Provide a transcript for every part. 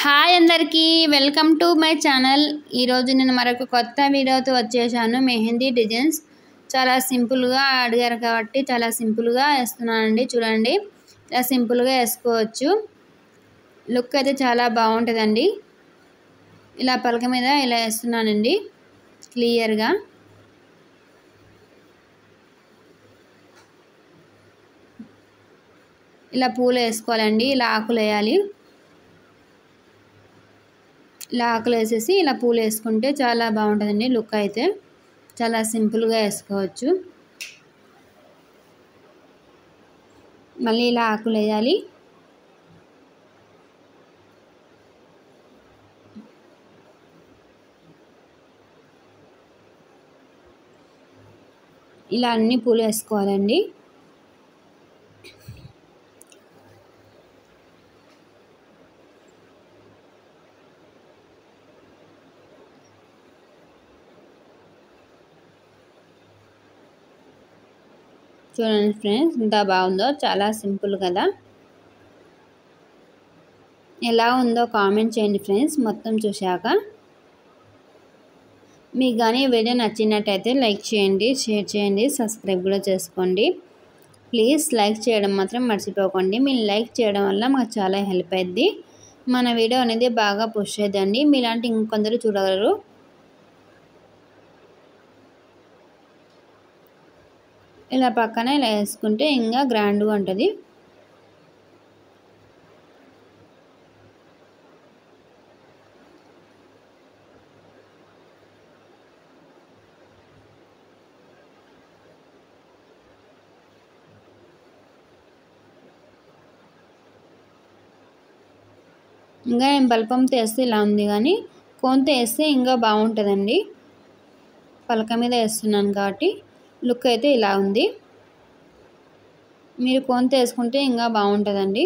Hi అందరికీ welcome to my channel. ఈరోజు నేను మరొక కొత్త వీడియోతో వచ్చేసాను. మెహందీ డిజైన్స్ చాలా సింపుల్గా అడిగారు కాబట్టి చాలా సింపుల్గా వేస్తున్నానండి. చూడండి, ఇలా సింపుల్గా వేసుకోవచ్చు. లుక్ అయితే చాలా బాగుంటుందండి. ఇలా పలక మీద ఇలా వేస్తున్నానండి క్లియర్గా. ఇలా పూలు వేసుకోవాలండి. ఇలా ఆకులు వేయాలి. ఇలా ఆకులు వేసేసి ఇలా పూలు వేసుకుంటే చాలా బాగుంటుందండి. లుక్ అయితే చాలా సింపుల్గా వేసుకోవచ్చు. మళ్ళీ ఇలా ఆకులు వేయాలి. ఇలా అన్ని పూలు వేసుకోవాలండి. చూడండి ఫ్రెండ్స్, ఎంత బాగుందో, చాలా సింపుల్ కదా. ఎలా ఉందో కామెంట్ చేయండి ఫ్రెండ్స్ మొత్తం చూశాక. మీకు కానీ వీడియో నచ్చినట్టయితే లైక్ చేయండి, షేర్ చేయండి, సబ్స్క్రైబ్ కూడా చేసుకోండి. ప్లీజ్ లైక్ చేయడం మాత్రం మర్చిపోకండి. మీరు లైక్ చేయడం వల్ల మాకు చాలా హెల్ప్ అయ్యిద్ది. మన వీడియో అనేది బాగా పుష్ అయ్యిద్దండి. మీలాంటి ఇంకొందరు చూడగలరు. ఇలా పక్కన ఇలా వేసుకుంటే ఇంకా గ్రాండ్గా ఉంటుంది. ఇంకా నేను బల్పంతో వేస్తే ఇలా ఉంది, కానీ కోన్తో వేస్తే ఇంకా బాగుంటుందండి. పలక మీద వేస్తున్నాను కాబట్టి లుక్ అయితే ఇలా ఉంది. మీరు కోన్తో వేసుకుంటే ఇంకా బాగుంటుందండి.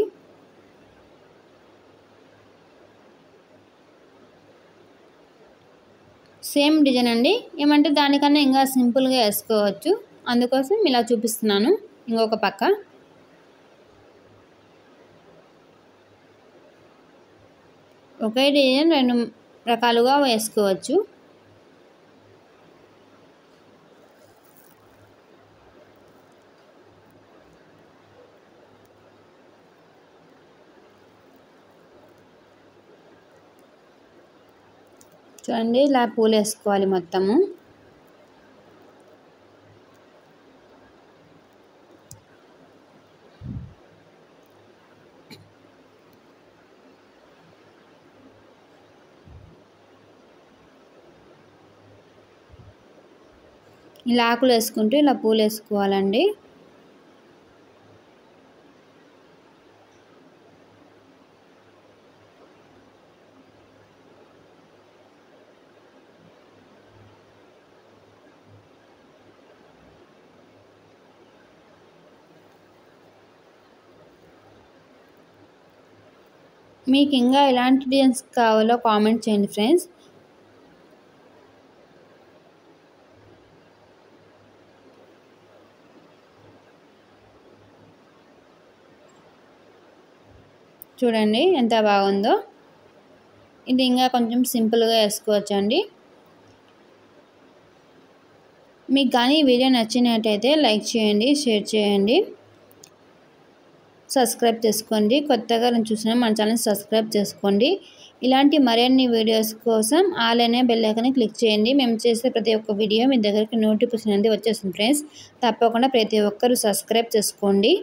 సేమ్ డిజైన్ అండి, ఏమంటే దానికన్నా ఇంకా సింపుల్గా వేసుకోవచ్చు. అందుకోసం ఇలా చూపిస్తున్నాను. ఇంకొక పక్క ఒకే డిజైన్ రెండు రకాలుగా వేసుకోవచ్చు. చూడండి, ఇలా పూలు వేసుకోవాలి మొత్తము. ఇలా ఆకులు వేసుకుంటూ ఇలా పూలు వేసుకోవాలండి. మీకు ఇంకా ఎలాంటి డిజైన్స్ కావాలో కామెంట్ చేయండి ఫ్రెండ్స్. చూడండి ఎంత బాగుందో. ఇది ఇంకా కొంచెం సింపుల్గా వేసుకోవచ్చండి. మీకు కానీ ఈ వీడియో నచ్చినట్టయితే లైక్ చేయండి, షేర్ చేయండి, సబ్స్క్రైబ్ చేసుకోండి. కొత్తగా చూసిన మన ఛానల్ సబ్స్క్రైబ్ చేసుకోండి. ఇలాంటి మరిన్ని వీడియోస్ కోసం ఆల్ అనే బెల్ ఐకాన్ని క్లిక్ చేయండి. మేము చేసే ప్రతి ఒక్క వీడియో మీ దగ్గరికి నోటిఫికేషన్ అనేది వచ్చేస్తుంది ఫ్రెండ్స్. తప్పకుండా ప్రతి ఒక్కరూ సబ్స్క్రైబ్ చేసుకోండి.